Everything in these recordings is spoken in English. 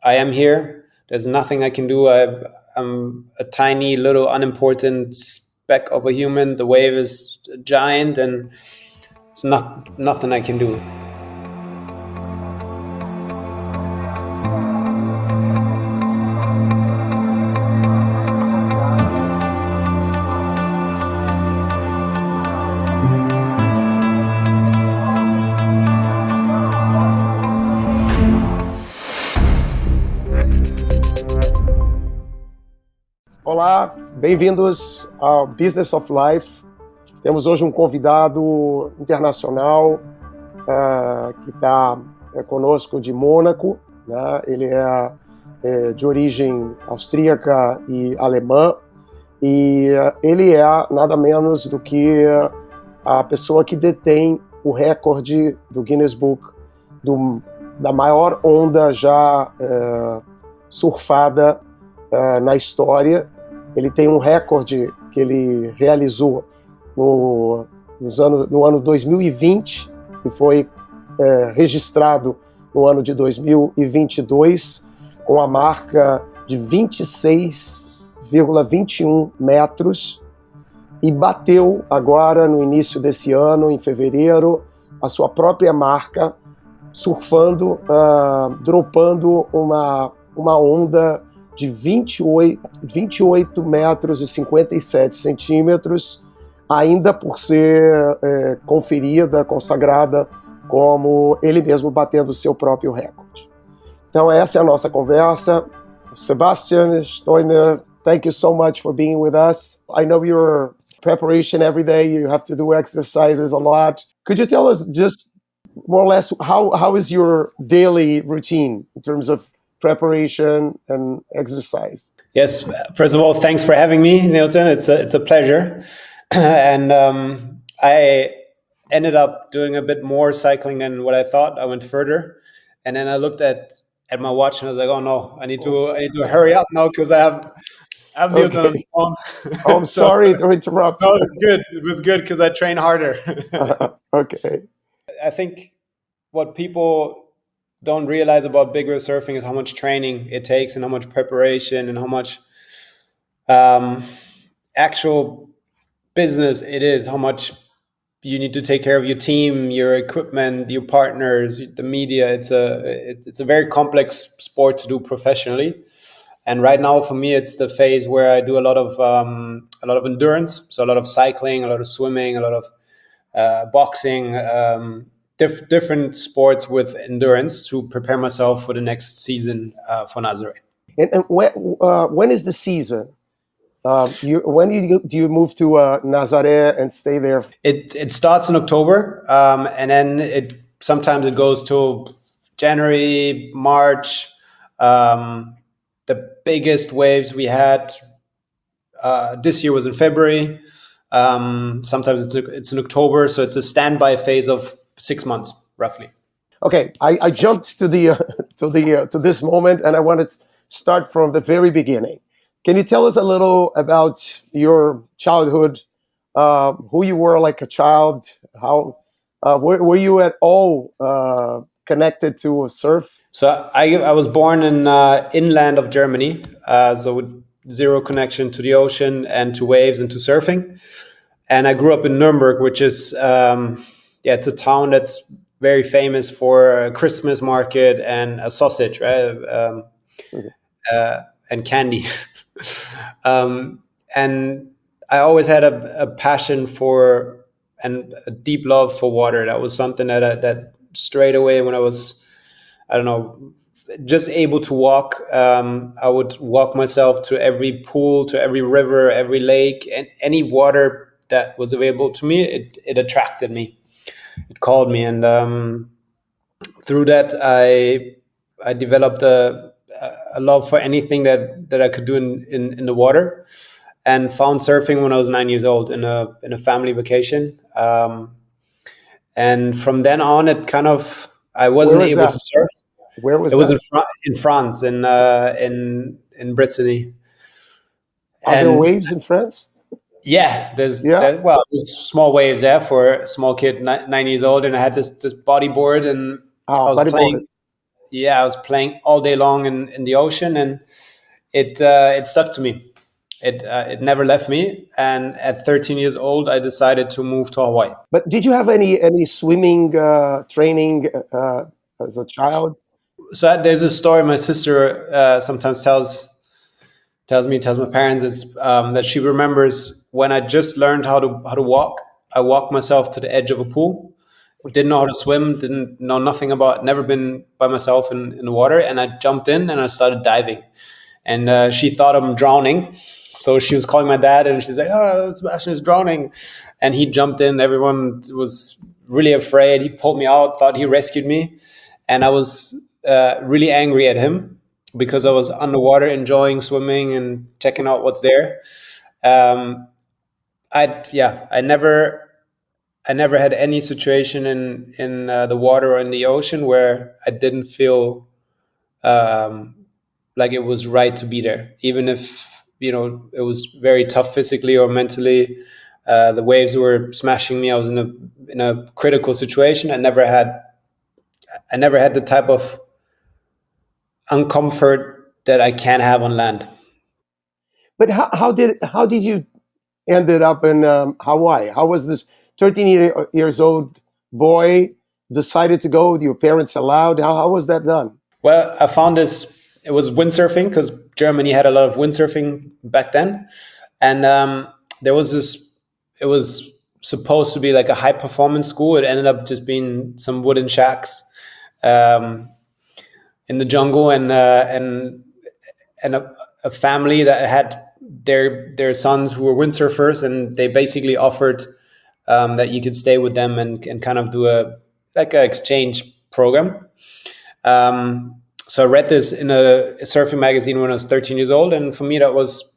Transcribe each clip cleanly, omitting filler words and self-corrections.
I am here. There's nothing I can do. I'm a tiny little unimportant speck of a human. The wave is giant, and it's nothing I can do. Olá, bem-vindos ao Business of Life. Temos hoje um convidado internacional que está conosco de Mônaco, né? Ele é de origem austríaca e alemã, e ele é nada menos do que a pessoa que detém o recorde do Guinness Book da maior onda já surfada na história. Ele tem um recorde que ele realizou no ano 2020, que foi registrado no ano de 2022, com a marca de 26,21 metros, e bateu agora, no início desse ano, em fevereiro, a sua própria marca, surfando, dropando uma onda de 28 metros e 57 centímetros, ainda por ser consagrada como ele mesmo batendo o seu próprio recorde. Então essa é a nossa conversa. Sebastian Steudtner, thank you so much for being with us. I know your preparation every day, you have to do exercises a lot. Could you tell us just more or less how is your daily routine in terms of preparation and exercise? Yes, first of all, thanks for having me, Nilton. It's a pleasure. And I ended up doing a bit more cycling than what I thought. I went further, and then I looked at my watch and I was like, "Oh no, I need to hurry up now because I have Nilton on the phone." Oh, I'm sorry to interrupt. No, it's good. It was good because I train harder. Okay. I think what people don't realize about big wave surfing is how much training it takes and how much preparation and how much actual business it is, how much you need to take care of your team, your equipment, your partners, the media. It's a very complex sport to do professionally. And right now for me, it's the phase where I do a lot of endurance. So a lot of cycling, a lot of swimming, a lot of boxing, different sports with endurance to prepare myself for the next season for Nazaré. And when is the season? When do you move to Nazaré and stay there? It starts in October, and then sometimes it goes to January, March. The biggest waves we had this year was in February. Sometimes it's in October, so it's a standby phase of 6 months, roughly. Okay, I jumped to this moment, and I want to start from the very beginning. Can you tell us a little about your childhood? Who you were like a child? How were you at all connected to surf? So I was born in inland of Germany, so with zero connection to the ocean and to waves and to surfing. And I grew up in Nuremberg, which is it's a town that's very famous for a Christmas market and a sausage, right? And candy. And I always had a passion for and a deep love for water. That was something that straight away when I was, I don't know, just able to walk, I would walk myself to every pool, to every river, every lake, and any water that was available to me, it attracted me. It called me, and through that, I developed a love for anything that I could do in the water, and found surfing when I was 9 years old in a family vacation. And from then on, it kind of I wasn't able to surf. Where was it? It was in France, in Brittany. Are there waves in France? Yeah, there's small waves there for a small kid, 9 years old, and I had this bodyboard, and I was playing. yeah, I was playing all day long in the ocean, and it stuck to me. It never left me. And at 13 years old, I decided to move to Hawaii. But did you have any swimming training as a child? So there's a story my sister sometimes tells my parents. It's that she remembers when I just learned how to walk. I walked myself to the edge of a pool. Didn't know how to swim. Didn't know nothing about. Never been by myself in the water. And I jumped in and I started diving. And she thought I'm drowning. So she was calling my dad, and she's like, "Oh, Sebastian is drowning," and he jumped in. Everyone was really afraid. He pulled me out, thought he rescued me, and I was really angry at him because I was underwater enjoying swimming and checking out what's there. Um, I never had any situation in the water or in the ocean where I didn't feel um, like it was right to be there, even if it was very tough physically or mentally. The waves were smashing me. I was in a critical situation. I never had the type of uncomfort that I can have on land. But how did you ended up in Hawaii? How was this 13 years old boy decided to go? Your parents allowed? How was that done? Well, I found this. It was windsurfing because Germany had a lot of windsurfing back then, and there was this. It was supposed to be like a high performance school. It ended up just being some wooden shacks um, in the jungle, and a family that had their sons who were windsurfers, and they basically offered that you could stay with them and kind of do a like an exchange program. So I read this in a surfing magazine when I was 13 years old, and for me that was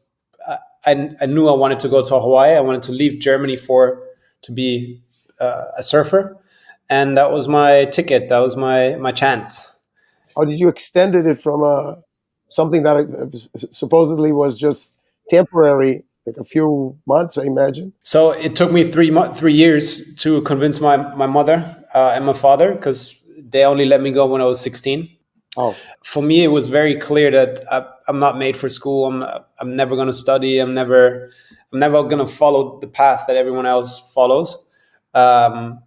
I knew I wanted to go to Hawaii. I wanted to leave Germany to be a surfer, and that was my ticket. That was my chance. Or did you extended it from something that supposedly was just temporary, like a few months, I imagine? So it took me 3 years to convince my mother and my father because they only let me go when I was 16. Oh, For me, it was very clear that I'm not made for school. I'm never going to study. I'm never going to follow the path that everyone else follows. And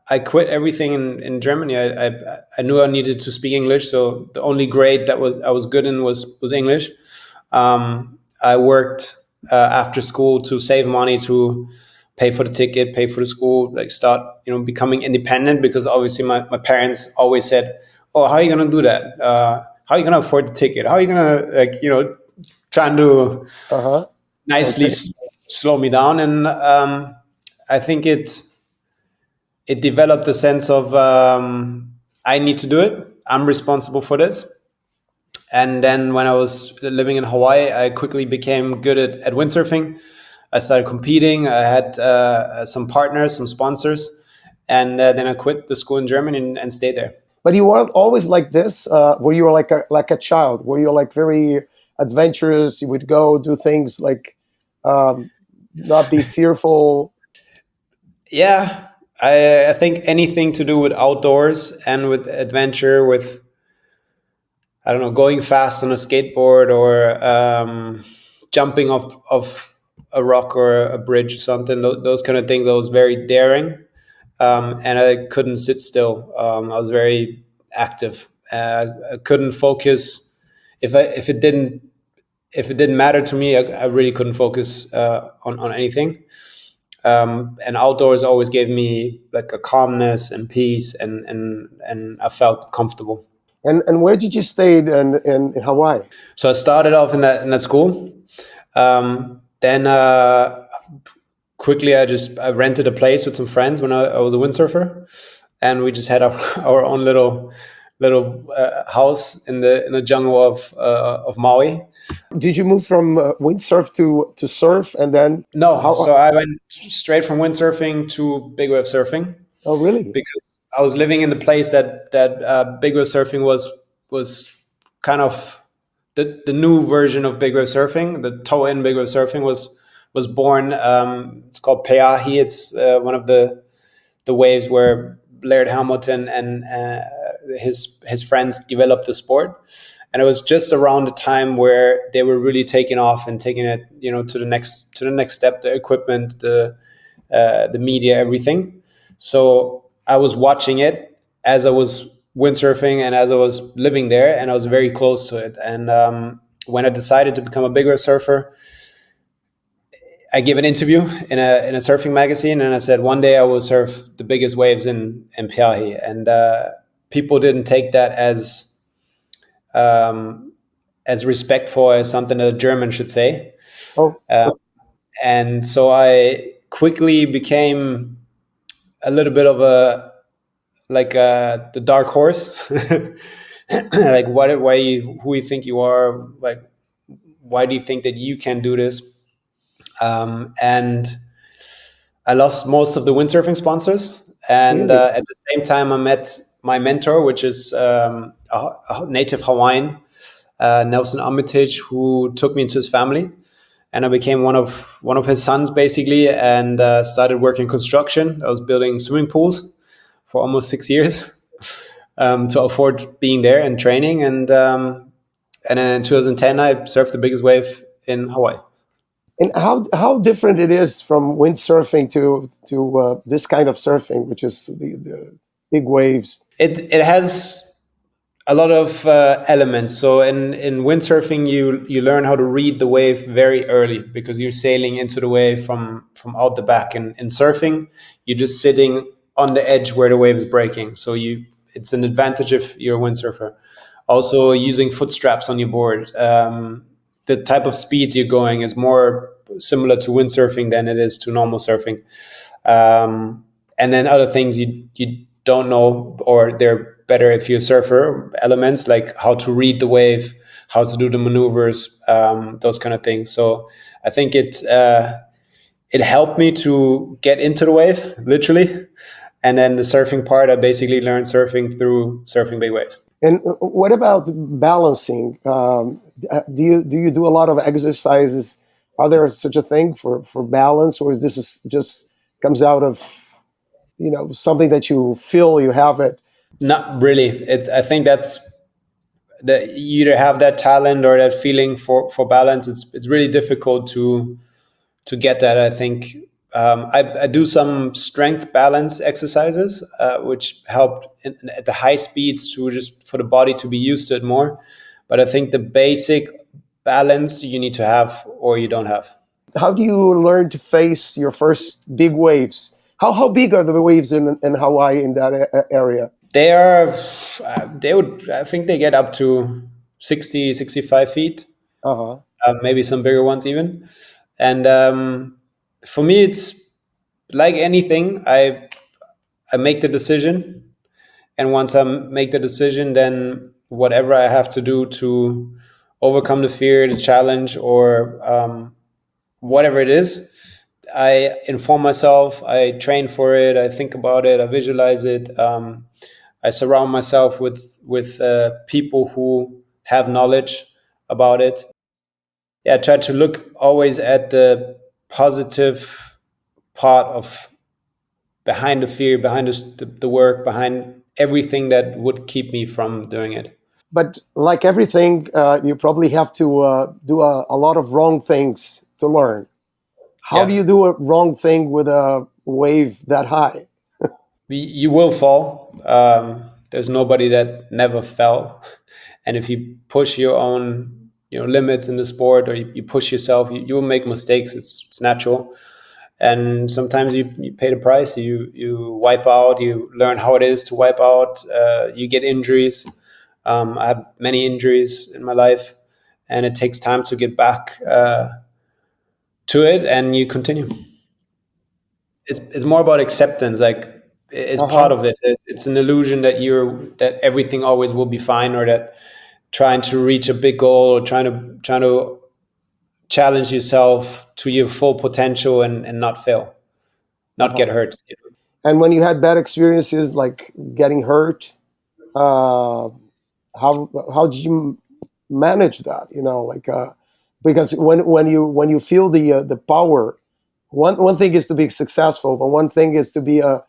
I quit everything in Germany. I knew I needed to speak English, so the only grade that I was good in was English. I worked after school to save money to pay for the ticket, pay for the school, like start becoming independent, because obviously my parents always said, "Oh, how are you gonna do that? How are you gonna afford the ticket? How are you gonna trying to uh-huh. nicely Okay. slow me down?" And I think it developed a sense of I need to do it. I'm responsible for this. And then when I was living in Hawaii, I quickly became good at windsurfing. I started competing. I had some partners, some sponsors, and then I quit the school in Germany and stayed there. But you weren't always like this. Were you like a child? Were you like very adventurous? You would go do things like um, not be fearful. Yeah, I think anything to do with outdoors and with adventure, with I don't know, going fast on a skateboard or jumping off a rock or a bridge or something. Those kind of things. I was very daring, and I couldn't sit still. I was very active. I couldn't focus if it didn't matter to me. I really couldn't focus on anything. And outdoors always gave me like a calmness and peace, and I felt comfortable. And where did you stay in Hawaii? So I started off in that school. Then quickly I rented a place with some friends when I was a windsurfer, and we just had our own little house in the jungle of Maui. Did you move from windsurf to surf, and then No, how? so I went straight from windsurfing to big wave surfing Oh, really? because I was living in the place that big wave surfing was kind of the new version of big wave surfing. The toe-in big wave surfing was born. It's called Peahi. It's one of the waves where Laird Hamilton and his friends developed the sport, and it was just around the time where they were really taking off and taking it, to the next step, the equipment, the media, everything. So I was watching it as I was windsurfing and as I was living there, and I was very close to it. And when I decided to become a bigger surfer, I gave an interview in a surfing magazine, and I said one day I will surf the biggest waves in Piahi. And people didn't take that as respectful as something that a German should say. Oh, And so I quickly became a little bit of the dark horse. Like, who you think you are? Like, why do you think that you can do this? And I lost most of the windsurfing sponsors. And really? at the same time, I met my mentor, which is a native Hawaiian, Nelson Armitage, who took me into his family. And I became one of his sons, basically, and started working construction. I was building swimming pools for almost 6 years to afford being there and training. And then in 2010, I surfed the biggest wave in Hawaii. And how different it is from windsurfing to this kind of surfing, which is the big waves. It has a lot of elements. So in windsurfing, you learn how to read the wave very early because you're sailing into the wave from out the back. And in surfing, you're just sitting on the edge where the wave is breaking. So it's an advantage if you're a windsurfer. Also, using foot straps on your board. The type of speeds you're going is more similar to windsurfing than it is to normal surfing. And then other things you don't know, or they're better if you're a surfer, elements like how to read the wave, how to do the maneuvers, those kind of things. So I think it helped me to get into the wave, literally. And then the surfing part, I basically learned surfing through surfing big waves. And what about balancing? Do you do a lot of exercises? Are there such a thing for balance, or is this just comes out of something that you feel you have it? Not really. I think that's that you either have that talent or that feeling for balance. It's really difficult to get that. I think I do some strength balance exercises, which help at the high speeds to just for the body to be used to it more. But I think the basic balance you need to have or you don't have. How do you learn to face your first big waves? How big are the waves in Hawaii in that area? They are, I think they get up to 60, 65 feet, Uh-huh. maybe some bigger ones even. And for me, it's like anything. I make the decision, and once I make the decision, then whatever I have to do to overcome the fear, the challenge, or whatever it is, I inform myself. I train for it. I think about it. I visualize it. I surround myself with people who have knowledge about it. Yeah, I try to look always at the positive part of behind the fear, behind the work, behind everything that would keep me from doing it. But like everything, you probably have to do a lot of wrong things to learn. How do Yeah, you do a wrong thing with a wave that high? you will fall. There's nobody that never fell, and if you push your own limits in the sport, or you push yourself, you will make mistakes. It's natural. And sometimes you pay the price. You wipe out. You learn how it is to wipe out. You get injuries. I have many injuries in my life, and it takes time to get back to it, and you continue. It's more about acceptance. Like it's part Uh-huh. of it. It's an illusion that everything always will be fine, or that trying to reach a big goal, or trying to challenge yourself to your full potential and not fail, not Uh-huh. get hurt. And when you had bad experiences like getting hurt, uh, how did you manage that? Because when you feel the power, one thing is to be successful, but one thing is to be a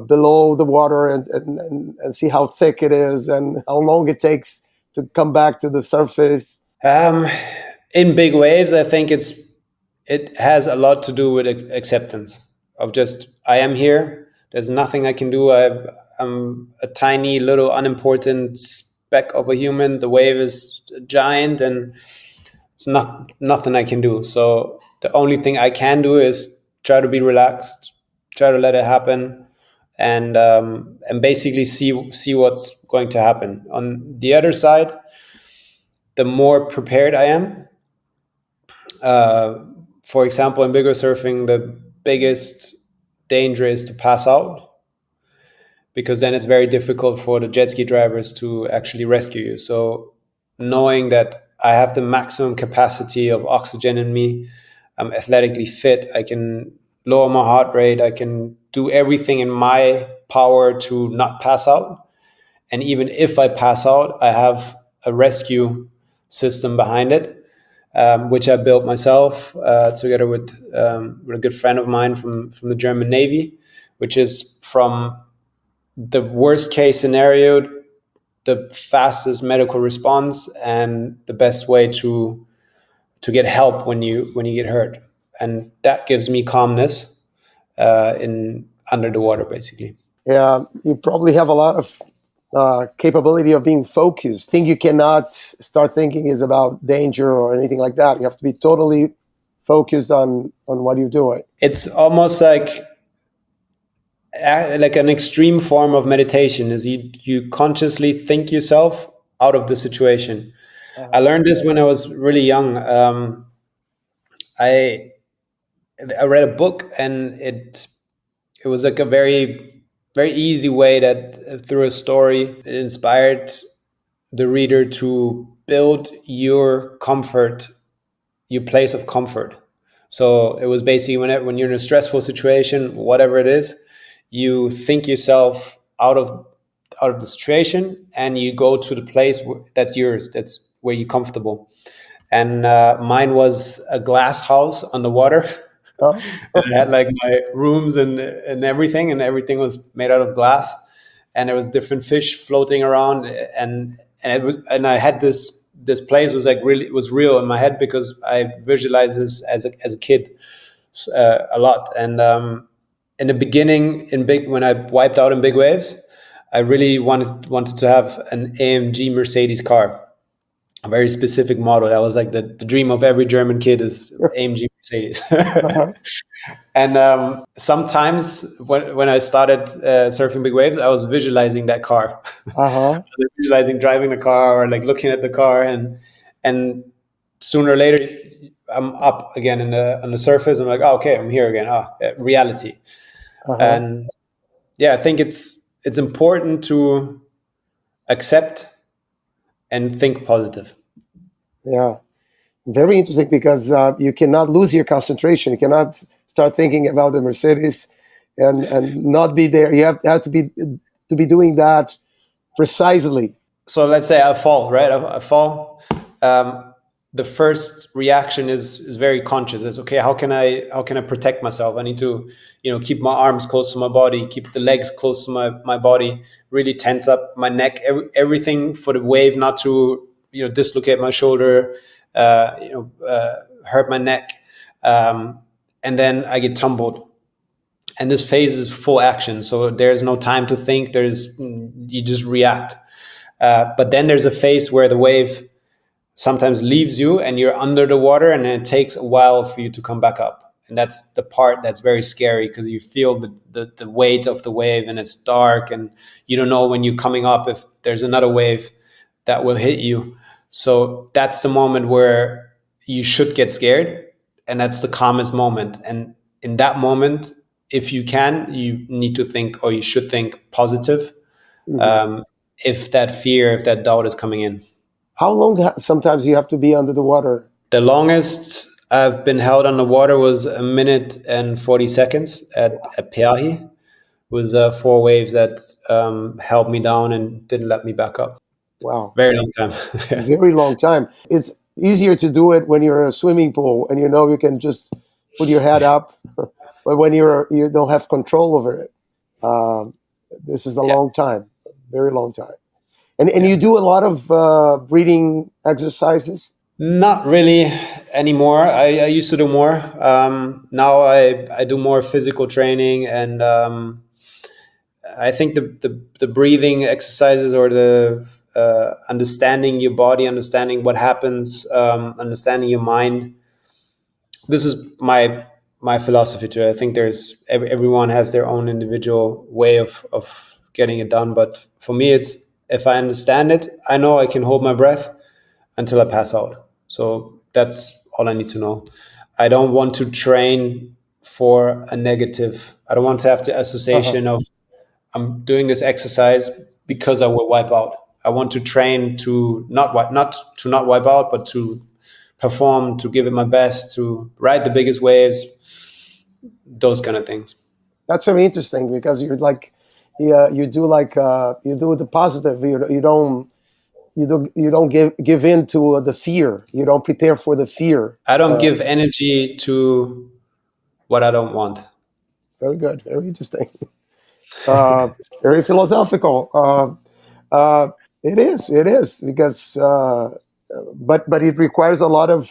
below the water and see how thick it is and how long it takes to come back to the surface? In big waves, I think it has a lot to do with acceptance of just, I am here. There's nothing I can do. I'm a tiny little unimportant speck of a human. The wave is giant, and it's nothing I can do. So the only thing I can do is try to be relaxed, try to let it happen, and basically see what's going to happen. On the other side, the more prepared I am. For example, in bigger surfing, the biggest danger is to pass out, because then it's very difficult for the jet ski drivers to actually rescue you. So knowing that I have the maximum capacity of oxygen in me, I'm athletically fit, I can lower my heart rate, I can do everything in my power to not pass out. And even if I pass out, I have a rescue system behind it, which I built myself together with a good friend of mine from the German Navy, which is from the worst case scenario, the fastest medical response, and the best way to get help when you get hurt. And that gives me calmness in under the water, basically. Yeah, you probably have a lot of capability of being focused. Thing you cannot start thinking is about danger or anything like that. You have to be totally focused on what you're doing. It's almost like an extreme form of meditation. Is you consciously think yourself out of the situation. I learned this when I was really young. I read a book, and it was like a very very easy way that through a story it inspired the reader to build your comfort, your place of comfort. So it was basically when you're in a stressful situation, whatever it is, you think yourself out of the situation, and you go to the place that's yours, that's where you're comfortable. And mine was a glass house on the water. Oh. I had like my rooms and everything was made out of glass, and there was different fish floating around, and I had this place was like really, it was real in my head, because I visualized this as a kid a lot. And in the beginning, when I wiped out in big waves, I really wanted to have an AMG Mercedes car, a very specific model. That was like the dream of every German kid, is AMG Mercedes. Uh-huh. And sometimes when I started surfing big waves, I was visualizing that car. Uh-huh. Visualizing driving the car, or like looking at the car, and sooner or later I'm up again on the surface. I'm like, oh, okay, I'm here again. Reality. Uh-huh. And yeah, I think it's important to accept and think positive. Yeah, very interesting, because you cannot lose your concentration. You cannot start thinking about the Mercedes and not be there. You have to be doing that precisely. So let's say I fall, right? I fall. The first reaction is very conscious. It's okay. How can I protect myself? I need to, keep my arms close to my body, keep the legs close to my body, really tense up my neck, everything for the wave not to, dislocate my shoulder, hurt my neck. And then I get tumbled. And this phase is full action. So there's no time to think. You just react. But then there's a phase where the wave sometimes leaves you and you're under the water, and it takes a while for you to come back up. And that's the part that's very scary, because you feel the weight of the wave, and it's dark, and you don't know when you're coming up if there's another wave that will hit you. So that's the moment where you should get scared, and that's the calmest moment. And in that moment, if you can, you need to think, or you should think positive. Mm-hmm. If that doubt is coming in. How long sometimes you have to be under the water? The longest I've been held underwater was 1 minute and 40 seconds at Peahi. It was 4 waves that held me down and didn't let me back up. Wow. Very long time. Very long time. It's easier to do it when you're in a swimming pool and you can just put your head up, but when you don't have control over it. Um, this is a Yeah. long time, very long time. And Yeah. you do a lot of breathing exercises. Not really anymore. I used to do more. Now I do more physical training, and I think the breathing exercises, or the understanding your body, understanding what happens, understanding your mind. This is my philosophy too. I think everyone has their own individual way of getting it done. But for me, it's, if I understand it, I know I can hold my breath until I pass out. So that's all I need to know. I don't want to train for a negative. I don't want to have the Uh-huh. association of, I'm doing this exercise because I will wipe out. I want to train to not wipe out, but to perform, to give it my best, to ride the biggest waves, those kind of things. That's very interesting because you're like, yeah, you do like you do the positive. You don't give in to the fear. You don't prepare for the fear. I don't give energy to what I don't want. Very good. Very interesting. Uh, Very philosophical. It is. It is because, but it requires a lot of.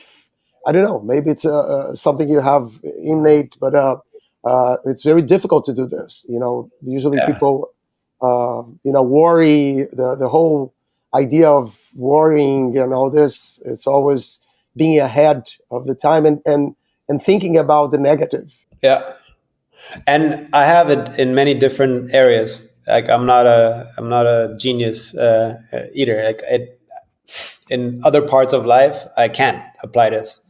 I don't know. Maybe it's something you have innate, but it's very difficult to do this. Usually Yeah. people, worry. The whole idea of worrying and all this. It's always being ahead of the time and thinking about the negative. Yeah. And I have it in many different areas. Like I'm not a genius either. In other parts of life, I can apply this.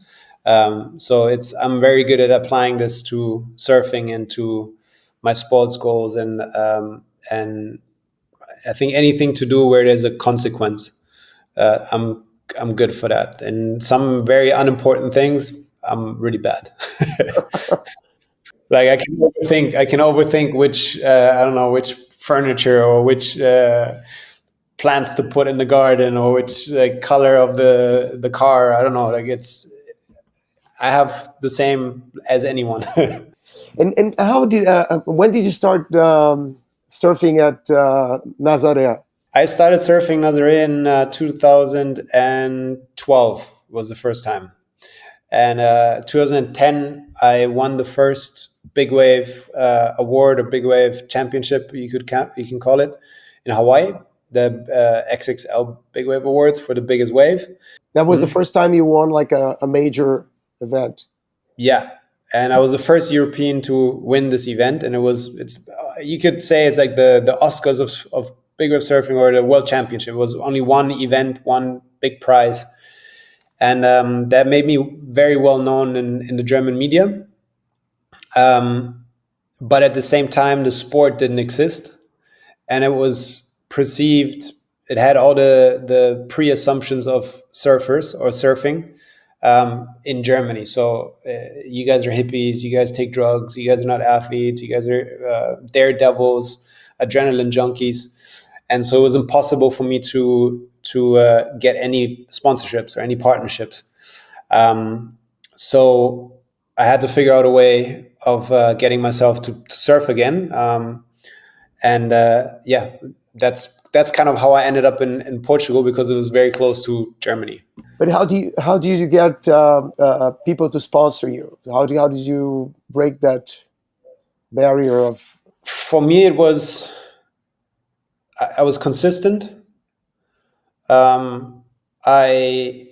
So I'm very good at applying this to surfing and to my sports goals, and I think anything to do where there's a consequence, uh, I'm I'm good for that. And some very unimportant things, I'm really bad. Like I can overthink which I don't know, which furniture, or which plants to put in the garden, or which color of the car. I don't know. I have the same as anyone. And how did when did you start surfing at Nazaré? I started surfing Nazare in 2012 was the first time, and 2010 I won the first big wave award, or big wave championship, you can call it, in Hawaii, the XXL Big Wave Awards for the biggest wave. That was the Mhm. first time you won like a major event. Yeah, and I was the first European to win this event, and it's you could say it's like the Oscars of big wave surfing, or the World Championship. It was only one event, one big prize, and that made me very well known in the German media. Um, but at the same time, the sport didn't exist, and it was perceived. It had all the pre assumptions of surfers or surfing in Germany. So you guys are hippies. You guys take drugs. You guys are not athletes. You guys are daredevils, adrenaline junkies, and so it was impossible for me to get any sponsorships or any partnerships. So I had to figure out a way of getting myself to surf again. And yeah, that's kind of how I ended up in Portugal, because it was very close to Germany. But how do you get people to sponsor you? How did you break that barrier of? For me, it was I was consistent. Um, I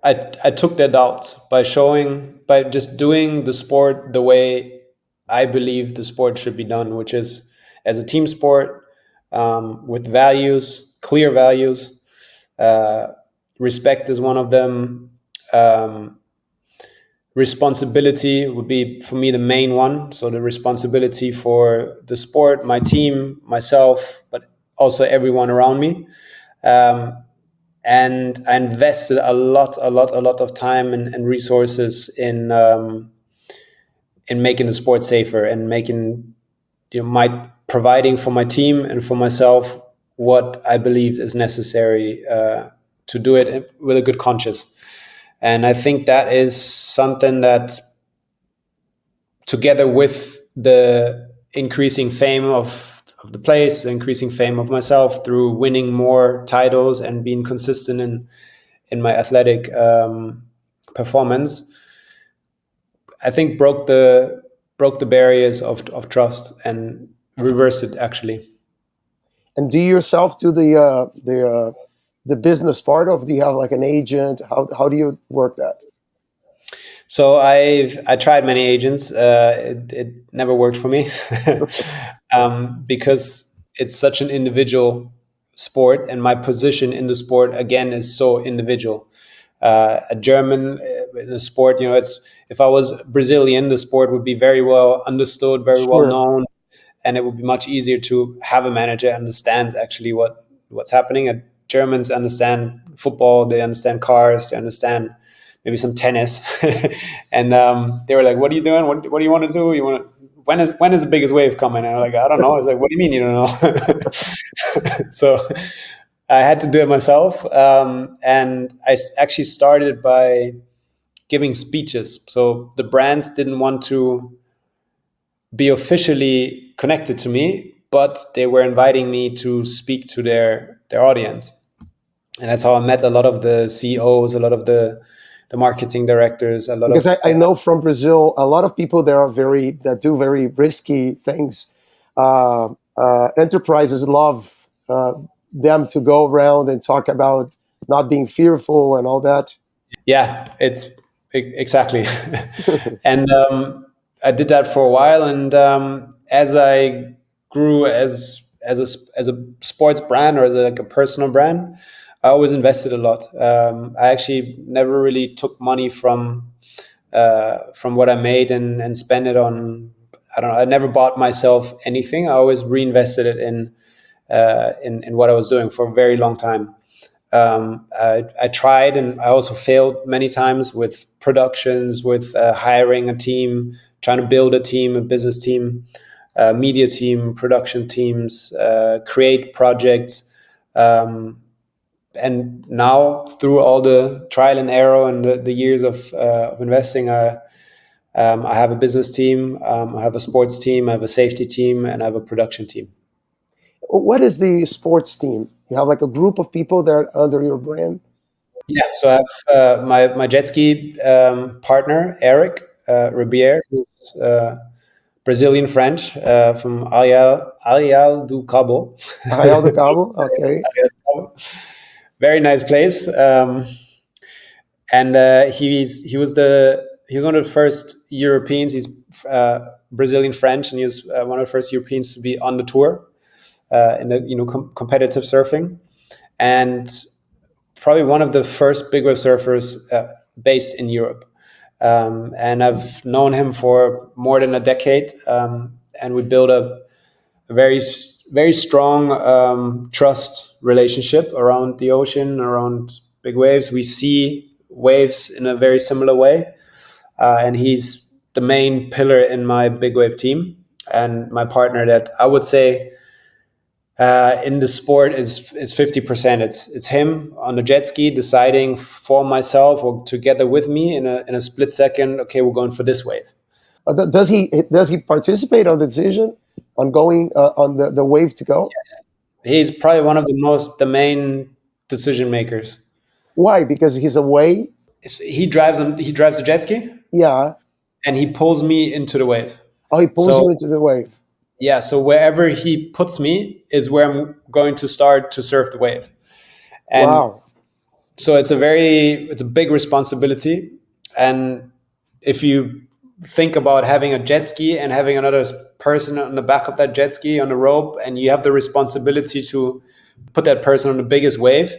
I took their doubts by just doing the sport the way I believe the sport should be done, which is as a team sport, with values, clear values. Uh, Respect is one of them. Um, Responsibility would be for me the main one. So the responsibility for the sport, my team, myself, but also everyone around me. Um, and I invested a lot of time and resources in making the sport safer, and making, my providing for my team and for myself what I believed is necessary to do it with a good conscience. And I think that is something that, together with increasing fame of the place, increasing fame of myself through winning more titles and being consistent in my athletic performance, I think broke the barriers of trust and reversed it actually. And do you yourself do the business part of? Do you have like an agent? How do you work that? So I tried many agents. It never worked for me because it's such an individual sport, and my position in the sport again is so individual. A German in the sport, it's, if I was Brazilian, the sport would be very well understood, very well Sure. known, and it would be much easier to have a manager who understands actually what's happening. Germans understand football, they understand cars, they understand maybe some tennis, and they were like, "What are you doing? What do you want to do? You want to? When is the biggest wave coming?" And I'm like, "I don't know." I was like, "What do you mean you don't know?" So I had to do it myself, and I actually started by giving speeches. So the brands didn't want to be officially connected to me, but they were inviting me to speak to their audience, and that's how I met a lot of the CEOs, a lot of the marketing directors, a lot Because of I know from Brazil, a lot of people there that do very risky things. Enterprises love them to go around and talk about not being fearful and all that. yeah, it's exactly. And I did that for a while, and as I grew as a sports brand or as like a personal brand, I always invested a lot. I actually never really took money from what I made and spend it on. I don't know. I never bought myself anything. I always reinvested it in what I was doing for a very long time. I tried, and I also failed many times with productions, with hiring a team, trying to build a team, a business team, media team, production teams, create projects. And now, through all the trial and error and the years of investing, I have a business team, I have a sports team, I have a safety team, and I have a production team. What is the sports team? You have like a group of people that are under your brand? Yeah, so I have my jet ski partner, Eric Ribier, who's Brazilian French from Alial do Cabo. Arraial do Cabo? Okay. Very nice place. And he was one of the first Europeans. He's Brazilian French, and he was one of the first Europeans to be on the tour in the competitive surfing, and probably one of the first big wave surfers based in Europe. And I've known him for more than a decade, and we built a very very strong trust relationship around the ocean, around big waves. We see waves in a very similar way, and he's the main pillar in my big wave team and my partner that I would say in the sport is 50%. It's him on the jet ski deciding for myself or together with me in a split second, okay, we're going for this wave. Does he participate on the decision on going on the wave to go? Yes. He's probably one of the main decision makers. Why? Because he's away. He drives a jet ski. Yeah. And he pulls me into the wave. Oh, he pulls you into the wave. Yeah, so wherever he puts me is where I'm going to start to surf the wave. And wow. So it's a big responsibility. And if you think about having a jet ski and having another person on the back of that jet ski on the rope, and you have the responsibility to put that person on the biggest wave.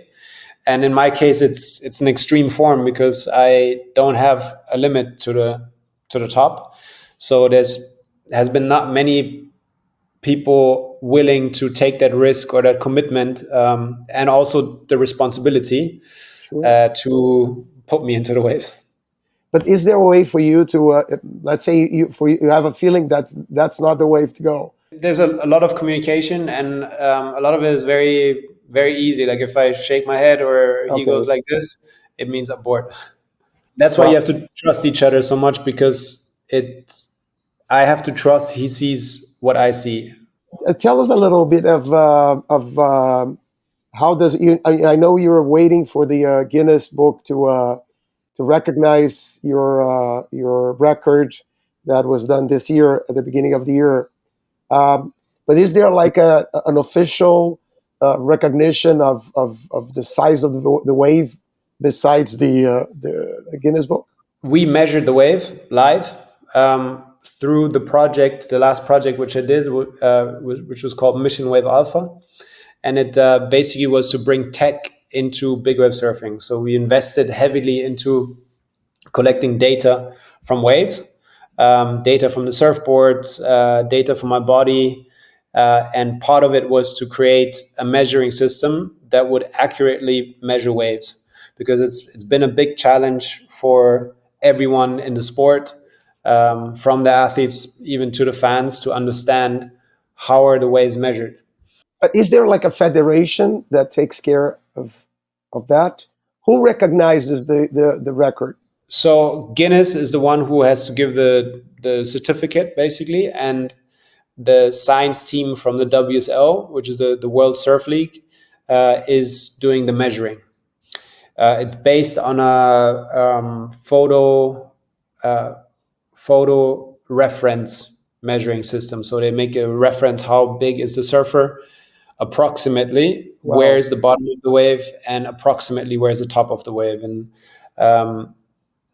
And in my case, it's an extreme form because I don't have a limit to the top. So has been not many people willing to take that risk or that commitment, and also the responsibility to put me into the waves. But is there a way for you to, let's say you have a feeling that that's not the wave to go? There's a lot of communication, and a lot of it is very, very easy. Like if I shake my head or he goes like this, it means abort. That's why you have to trust each other so much, because I have to trust he sees what I see. Tell us a little bit of how does you, I know you're waiting for the Guinness Book to recognize your record that was done this year at the beginning of the year. But is there like an official recognition of the size of the wave besides the Guinness Book? We measured the wave live through the project, the last project which I did, which was called Mission Wave Alpha. And it basically was to bring tech into big wave surfing. So we invested heavily into collecting data from waves, data from the surfboard, data from my body. And part of it was to create a measuring system that would accurately measure waves, because it's been a big challenge for everyone in the sport, from the athletes even to the fans, to understand how are the waves measured. Is there like a federation that takes care of that? Who recognizes the record? So Guinness is the one who has to give the certificate, basically, and the science team from the WSL, which is the World Surf League, is doing the measuring. It's based on a photo reference measuring system. So they make a reference how big is the surfer, approximately where's the bottom of the wave, and approximately where's the top of the wave. And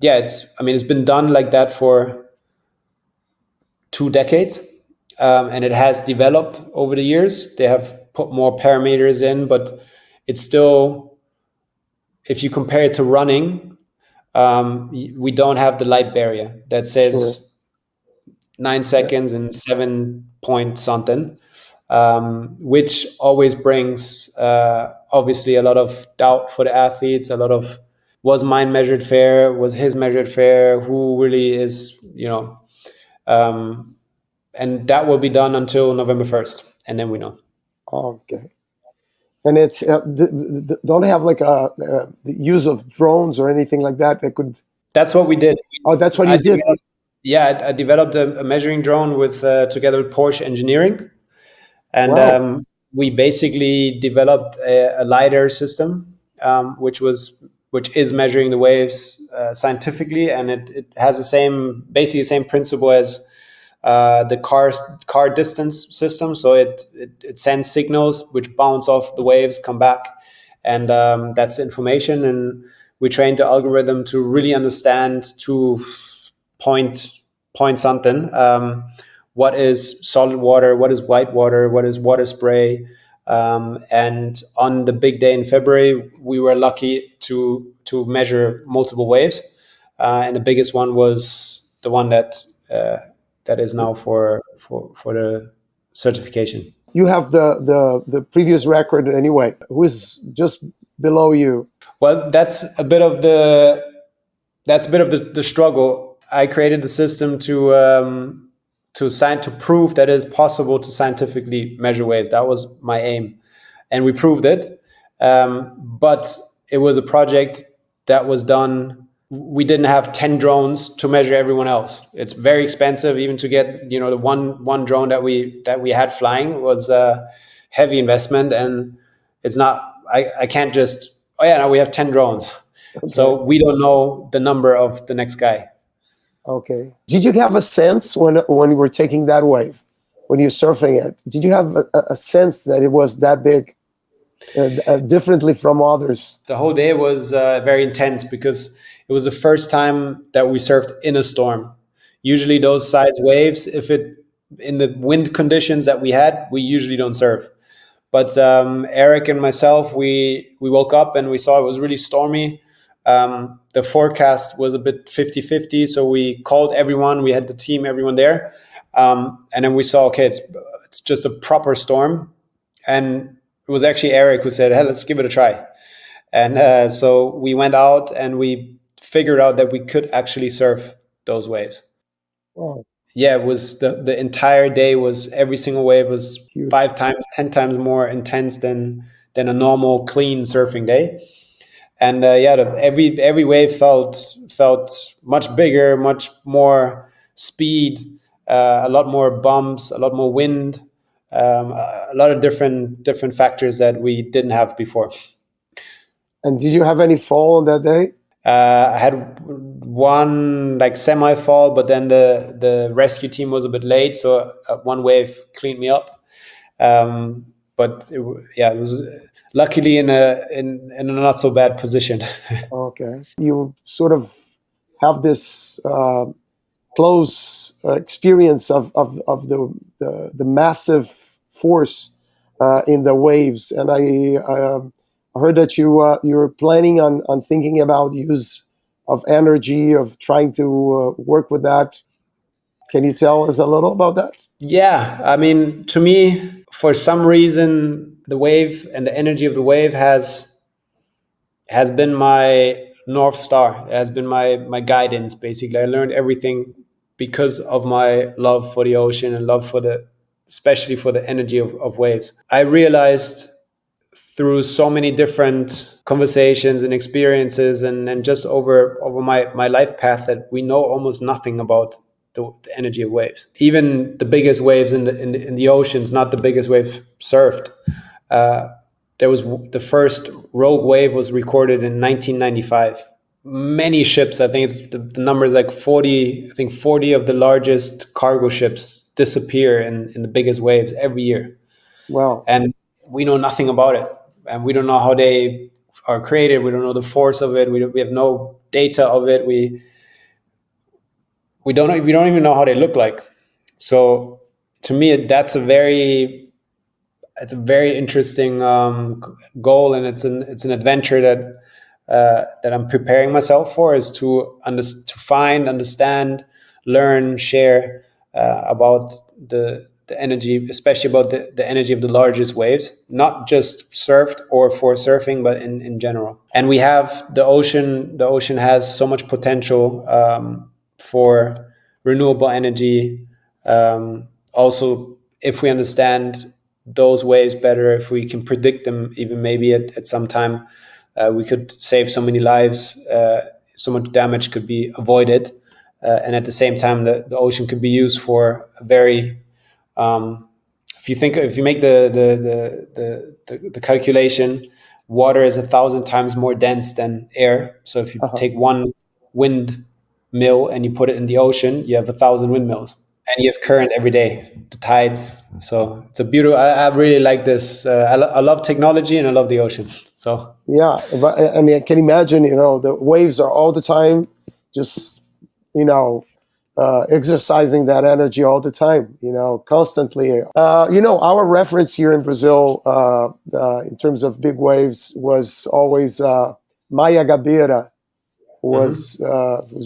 it's been done like that for 2 decades, and it has developed over the years. They have put more parameters in, but it's still, if you compare it to running, we don't have the light barrier that says 9 seconds and 7 point something, which always brings obviously a lot of doubt for the athletes. A lot of, was mine measured fair? Was his measured fair? Who really is, and that will be done until November 1st, and then we know. Okay. And it's don't they have like the use of drones or anything like that that could? That's what we did. Oh, that's what you did. I developed a measuring drone with together with Porsche Engineering, and we basically developed a LiDAR system, which is measuring the waves scientifically, and it has basically the same principle as the car distance system. So it sends signals which bounce off the waves, come back, and that's information. And we trained the algorithm to really understand, to point something. What is solid water? What is white water? What is water spray? And on the big day in February, we were lucky to measure multiple waves, and the biggest one was the one that is now for the certification. You have the previous record anyway. Who is just below you? Well, that's a bit of the struggle. I created the system to prove that it is possible to scientifically measure waves. That was my aim, and we proved it. But it was a project that was done. We didn't have 10 drones to measure everyone else. It's very expensive, even to get, the one drone that we had flying was a heavy investment, and it's not. I can't just, now we have 10 drones, so we don't know the number of the next guy. Okay. Did you have a sense when you were taking that wave, when you're surfing it? Did you have a sense that it was that big, differently from others? The whole day was very intense, because it was the first time that we surfed in a storm. Usually those size waves, in the wind conditions that we had, we usually don't surf. But Eric and myself, we woke up and we saw it was really stormy. The forecast was a bit 50-50, so we called everyone. We had the team, everyone there. And then we saw, okay, it's just a proper storm. And it was actually Eric who said, hey, let's give it a try. And so we went out and we figured out that we could actually surf those waves. Wow. Yeah, it was the entire day was, every single wave was huge. 5 times, 10 times more intense than a normal clean surfing day. And every wave felt much bigger, much more speed, a lot more bumps, a lot more wind, a lot of different factors that we didn't have before. And did you have any fall on that day? I had one like semi fall, but then the rescue team was a bit late, so one wave cleaned me up. But it was luckily in a not so bad position. Okay, you sort of have this close experience of the massive force in the waves, and I heard that you're planning on thinking about use of energy, of trying to work with that. Can you tell us a little about that? Yeah, I mean, to me, for some reason, the wave and the energy of the wave has been my North Star. It has been my guidance, basically. I learned everything because of my love for the ocean and love for especially for the energy of waves. I realized through so many different conversations and experiences and just over my life path that we know almost nothing about the energy of waves. Even the biggest waves in the oceans, not the biggest wave surfed. There was the first rogue wave was recorded in 1995. Many ships, I think it's the number is like 40. I think 40 of the largest cargo ships disappear in the biggest waves every year. Wow! And we know nothing about it, and we don't know how they are created. We don't know the force of it. We have no data of it. We don't even know how they look like. So to me, it's a very interesting goal, and it's an adventure that I'm preparing myself for, is to find, understand, learn, share about the energy, especially about the energy of the largest waves, not just surfed or for surfing, but in general. And we have the ocean. The ocean has so much potential for renewable energy. Also, if we understand those waves better, if we can predict them, even maybe at some time, we could save so many lives. So much damage could be avoided, and at the same time, the ocean could be used for a very if you make the calculation, water is 1,000 times more dense than air. So if you take one windmill and you put it in the ocean, you have 1,000 windmills, and you have current every day, the tides. So it's a beautiful. I really like this. I love technology and I love the ocean. So yeah, but I mean, I can imagine. The waves are all the time, just exercising that energy all the time, constantly. Our reference here in Brazil, in terms of big waves, was always Maya Gabeira, who was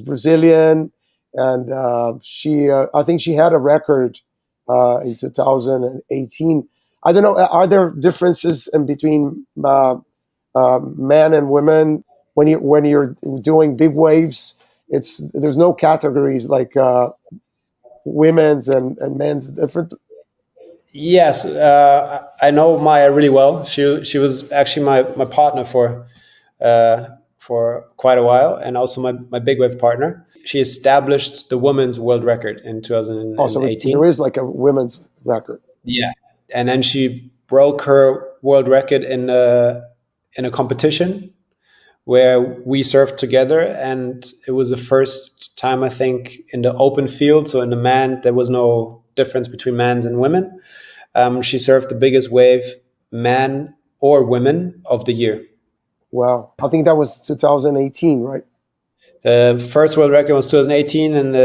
Brazilian, and I think she had a record in 2018. I don't know. Are there differences in between men and women when you're doing big waves? There's no categories like women's and men's different. Yes, I know Maya really well. She was actually my partner for quite a while, and also my big wave partner. She established the women's world record in 2018. Also, there is like a women's record. Yeah, and then she broke her world record in a competition where we surfed together, and it was the first time, I think, in the open field. So in the man, there was no difference between men's and women. She surfed the biggest wave, man or women, of the year. Wow, I think that was 2018, right? The first world record was 2018, and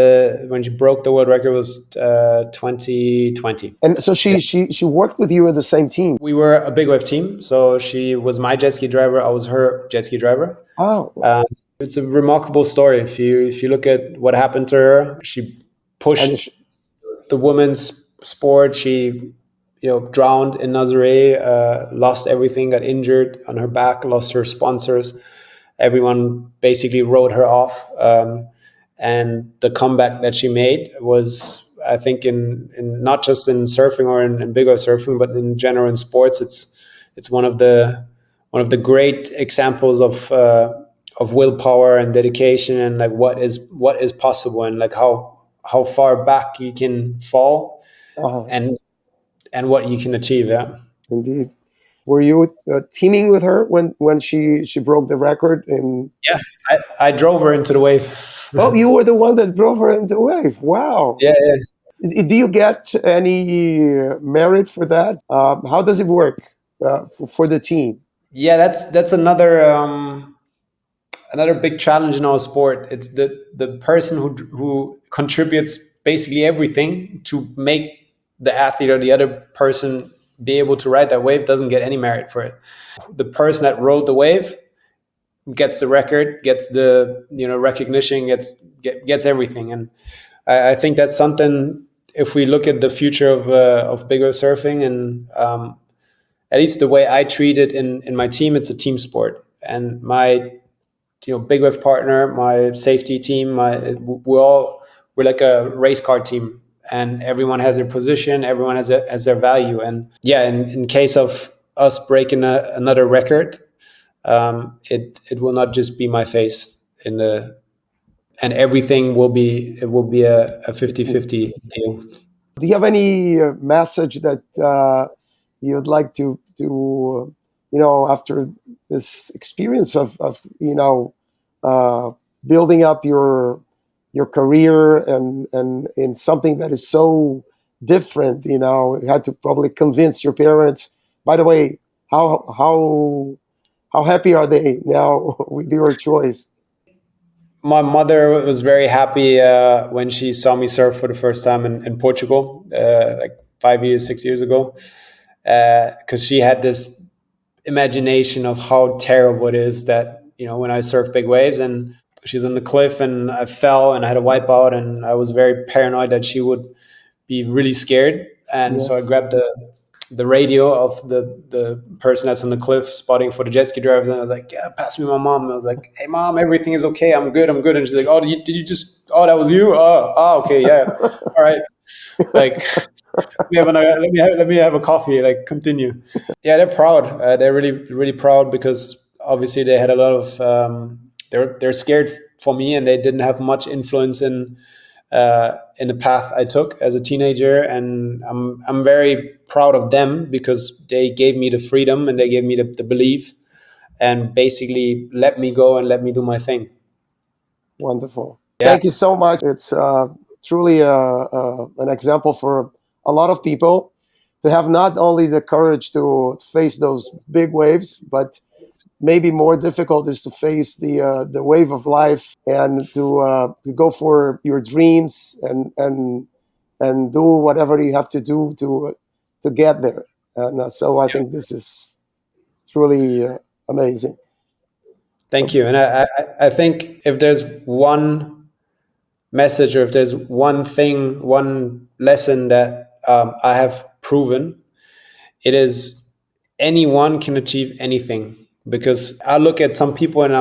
when she broke the world record was 2020. And so she worked with you in the same team. We were a big wave team, so she was my jet ski driver. I was her jet ski driver. Oh, it's a remarkable story. If you look at what happened to her, she pushed the women's sport. She drowned in Nazaré, lost everything, got injured on her back, lost her sponsors. Everyone basically wrote her off. And the comeback that she made was, I think, in not just in surfing or in big wave surfing, but in general in sports, it's one of the great examples of willpower and dedication, and like what is possible, and like how how far back you can fall, Uh-huh. and what you can achieve. Yeah. Indeed. Were you teaming with her when she broke the record? And Yeah, I drove her into the wave. oh, you were the one that drove her into the wave. Wow. Yeah, yeah. Do you get any merit for that? How does it work for the team? Yeah, that's another big challenge in our sport. It's the person who contributes basically everything to make the athlete or the other person be able to ride that wave doesn't get any merit for it. The person that rode the wave gets the record, gets the recognition, gets everything. And I think that's something. If we look at the future of big wave surfing, and at least the way I treat it in my team, it's a team sport. And my big wave partner, my safety team, we're like a race car team, and everyone has their position, everyone has their value. And yeah, in case of us breaking another record, it will not just be my face in the and everything will be a 50-50 deal. Do you have any message that you'd like to after this experience of building up your career and in something that is so different? You had to probably convince your parents. By the way, how happy are they now with your choice? My mother was very happy when she saw me surf for the first time in Portugal, like 5 years, 6 years ago, because she had this imagination of how terrible it is that when I surf big waves, and she's on the cliff and I fell and I had a wipeout, and I was very paranoid that she would be really scared. And so I grabbed the radio of the person that's on the cliff spotting for the jet ski drivers, and I was like, yeah, pass me my mom. And I was like, hey mom, everything is okay, I'm good. And she's like, oh, did you just, oh, that was you, okay, yeah, all right, like let me have a coffee, like continue. Yeah, they're proud. They're really really proud, because obviously they had a lot of they're scared for me, and they didn't have much influence in the path I took as a teenager. And I'm very proud of them, because they gave me the freedom and they gave me the belief, and basically let me go and let me do my thing. Wonderful. Yeah. Thank you so much. It's truly an example for a lot of people to have not only the courage to face those big waves, but maybe more difficult is to face the wave of life, and to go for your dreams and do whatever you have to do to get there. And so I think this is truly amazing. Thank you. And I think if there's one message, or if there's one thing, one lesson that I have proven, it is anyone can achieve anything. Because I look at some people and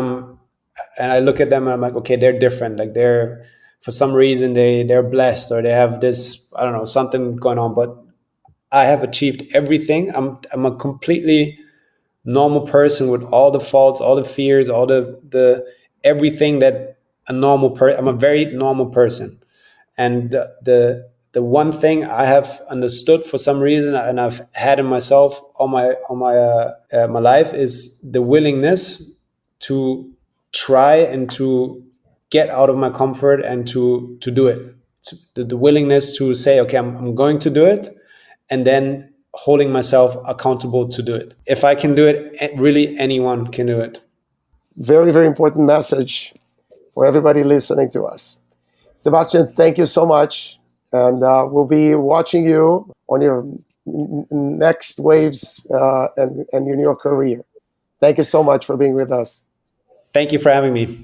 I look at them and I'm like, okay, they're different. Like they're, for some reason, they're blessed, or they have this, I don't know, something going on. But I have achieved everything. I'm a completely normal person with all the faults, all the fears, all the everything that a normal person. I'm a very normal person, and the one thing I have understood for some reason, and I've had in myself all my life, is the willingness to try and to get out of my comfort and to do it. The willingness to say, okay, I'm going to do it, and then holding myself accountable to do it. If I can do it, really anyone can do it. Very, very important message for everybody listening to us. Sebastian, thank you so much. And we'll be watching you on your next waves and in your career. Thank you so much for being with us. Thank you for having me.